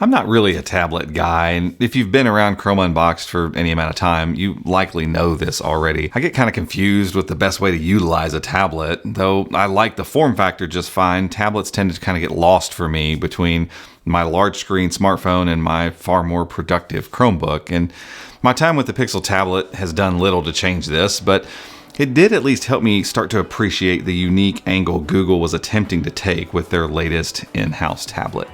I'm not really a tablet guy, and if you've been around Chrome Unboxed for any amount of time, you likely know this already. I get kind of confused with the best way to utilize a tablet. Though I like the form factor just fine, tablets tend to kind of get lost for me between my large screen smartphone and my far more productive Chromebook. And my time with the Pixel tablet has done little to change this, but it did at least help me start to appreciate the unique angle Google was attempting to take with their latest in-house tablet.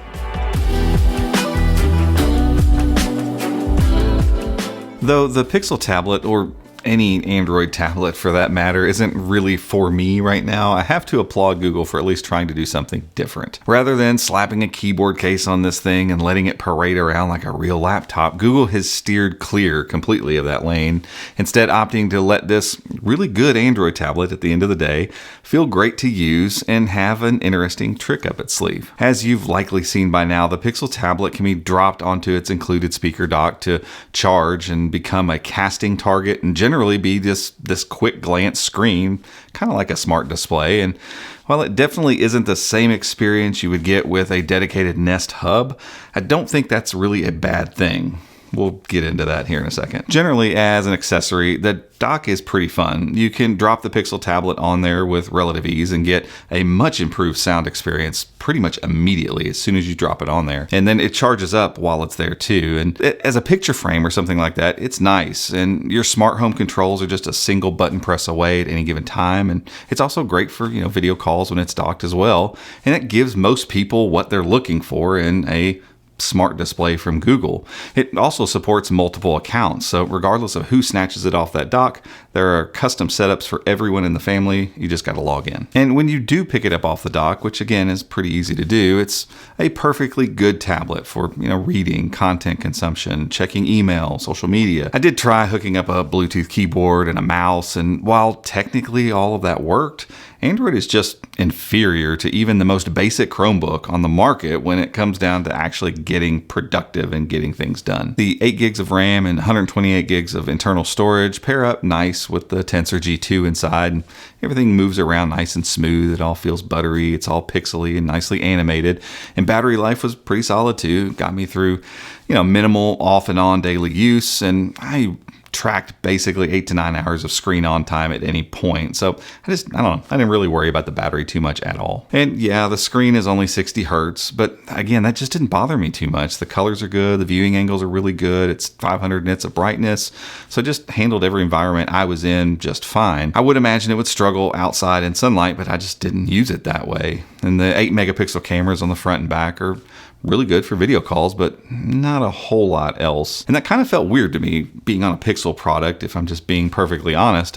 Though the Pixel tablet, or any Android tablet for that matter, isn't really for me right now, I have to applaud Google for at least trying to do something different. Rather than slapping a keyboard case on this thing and letting it parade around like a real laptop, Google has steered clear completely of that lane, instead opting to let this really good Android tablet at the end of the day feel great to use and have an interesting trick up its sleeve. As you've likely seen by now, the Pixel tablet can be dropped onto its included speaker dock to charge and become a casting target and generally be this quick glance screen, kind of like a smart display. And while it definitely isn't the same experience you would get with a dedicated Nest Hub, I don't think that's really a bad thing. We'll get into that here in a second. Generally, as an accessory, the dock is pretty fun. You can drop the Pixel tablet on there with relative ease and get a much improved sound experience pretty much immediately as soon as you drop it on there. And then it charges up while it's there too. And as a picture frame or something like that, it's nice. And your smart home controls are just a single button press away at any given time. And it's also great for, video calls when it's docked as well. And it gives most people what they're looking for in a smart display from Google. It also supports multiple accounts, so regardless of who snatches it off that dock, there are custom setups for everyone in the family. You just got to log in. And when you do pick it up off the dock, which again is pretty easy to do, it's a perfectly good tablet for reading, content consumption, checking email, social media. I did try hooking up a Bluetooth keyboard and a mouse, and while technically all of that worked, Android is just inferior to even the most basic Chromebook on the market when it comes down to actually getting productive and getting things done. The 8 gigs of RAM and 128 gigs of internal storage pair up nice with the Tensor G2 inside, and everything moves around nice and smooth. It all feels buttery. It's all pixely and nicely animated. And battery life was pretty solid too. Got me through, minimal off and on daily use, and I tracked basically 8 to 9 hours of screen on time at any point. So I don't know. I didn't really worry about the battery too much at all. And yeah, the screen is only 60 hertz, but again, that just didn't bother me too much. The colors are good. The viewing angles are really good. It's 500 nits of brightness. So it just handled every environment I was in just fine. I would imagine it would struggle outside in sunlight, but I just didn't use it that way. And the 8 megapixel cameras on the front and back are really good for video calls, but not a whole lot else. And that kind of felt weird to me, being on a Pixel product, if I'm just being perfectly honest.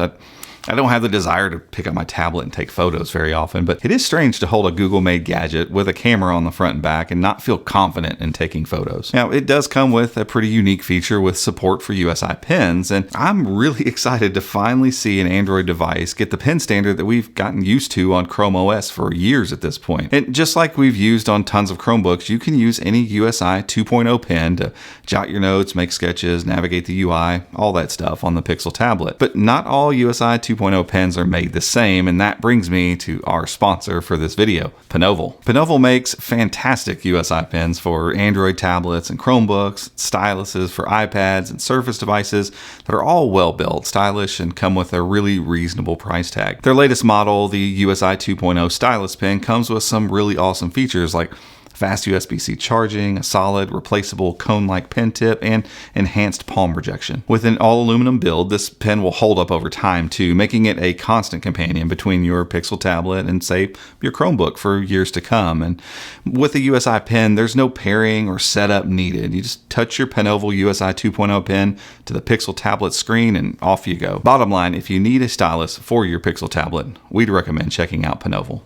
I don't have the desire to pick up my tablet and take photos very often, but it is strange to hold a Google-made gadget with a camera on the front and back and not feel confident in taking photos. Now, it does come with a pretty unique feature with support for USI pens, and I'm really excited to finally see an Android device get the pen standard that we've gotten used to on Chrome OS for years at this point. And just like we've used on tons of Chromebooks, you can use any USI 2.0 pen to jot your notes, make sketches, navigate the UI, all that stuff on the Pixel tablet. But not all USI 2.0 pens are made the same, and that brings me to our sponsor for this video, Penoval. Penoval makes fantastic USI pens for Android tablets and Chromebooks, styluses for iPads and Surface devices that are all well built, stylish, and come with a really reasonable price tag. Their latest model, the USI 2.0 stylus pen, comes with some really awesome features like fast USB-C charging, a solid, replaceable cone-like pen tip, and enhanced palm rejection. With an all-aluminum build, this pen will hold up over time too, making it a constant companion between your Pixel tablet and, say, your Chromebook for years to come. And with a USI pen, there's no pairing or setup needed. You just touch your Penoval USI 2.0 pen to the Pixel tablet screen and off you go. Bottom line, if you need a stylus for your Pixel tablet, we'd recommend checking out Penoval.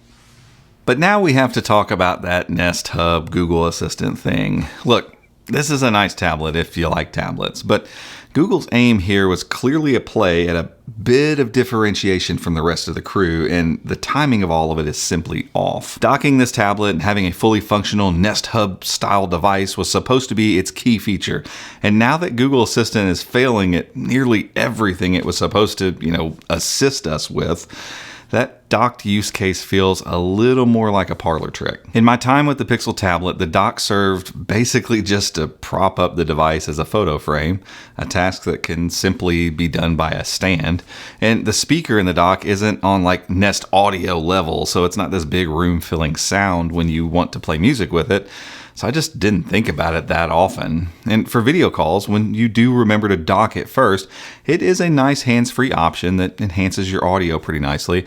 But now we have to talk about that Nest Hub Google Assistant thing. Look, this is a nice tablet if you like tablets, but Google's aim here was clearly a play at a bit of differentiation from the rest of the crew, and the timing of all of it is simply off. Docking this tablet and having a fully functional Nest Hub style device was supposed to be its key feature, and now that Google Assistant is failing at nearly everything it was supposed to, assist us with, that docked use case feels a little more like a parlor trick. In my time with the Pixel tablet, the dock served basically just to prop up the device as a photo frame, a task that can simply be done by a stand. And the speaker in the dock isn't on like Nest Audio level, so it's not this big room-filling sound when you want to play music with it. So I just didn't think about it that often. And for video calls, when you do remember to dock it first, it is a nice hands-free option that enhances your audio pretty nicely.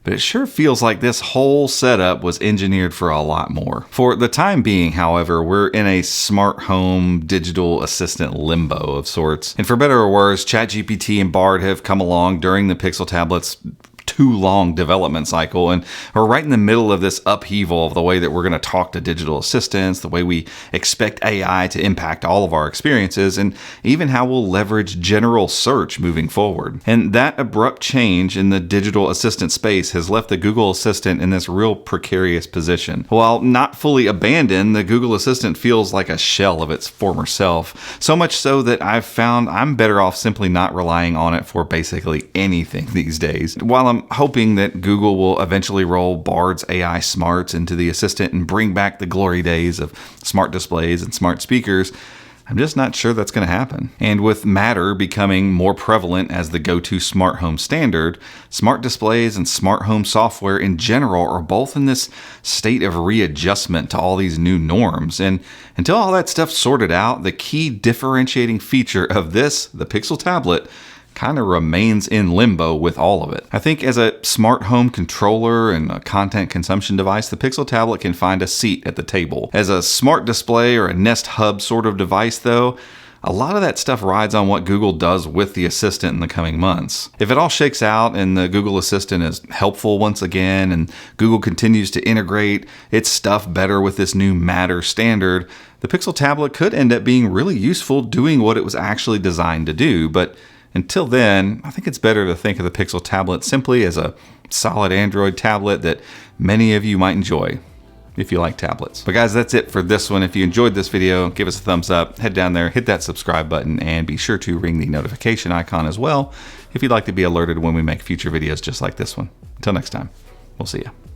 But it sure feels like this whole setup was engineered for a lot more. For the time being, however, we're in a smart home digital assistant limbo of sorts. And for better or worse, ChatGPT and Bard have come along during the Pixel tablet's too long development cycle, and we're right in the middle of this upheaval of the way that we're going to talk to digital assistants, the way we expect AI to impact all of our experiences, and even how we'll leverage general search moving forward. And that abrupt change in the digital assistant space has left the Google Assistant in this real precarious position. While not fully abandoned, the Google Assistant feels like a shell of its former self, so much so that I've found I'm better off simply not relying on it for basically anything these days. While I'm hoping that Google will eventually roll Bard's AI smarts into the Assistant and bring back the glory days of smart displays and smart speakers, I'm just not sure that's going to happen. And with Matter becoming more prevalent as the go-to smart home standard, smart displays and smart home software in general are both in this state of readjustment to all these new norms. And until all that stuff's sorted out, the key differentiating feature of the Pixel tablet, kind of remains in limbo with all of it. I think as a smart home controller and a content consumption device, the Pixel tablet can find a seat at the table. As a smart display or a Nest Hub sort of device though, a lot of that stuff rides on what Google does with the Assistant in the coming months. If it all shakes out and the Google Assistant is helpful once again, and Google continues to integrate its stuff better with this new Matter standard, the Pixel tablet could end up being really useful doing what it was actually designed to do. But until then, I think it's better to think of the Pixel tablet simply as a solid Android tablet that many of you might enjoy if you like tablets. But guys, that's it for this one. If you enjoyed this video, give us a thumbs up, head down there, hit that subscribe button, and be sure to ring the notification icon as well if you'd like to be alerted when we make future videos just like this one. Until next time, we'll see you.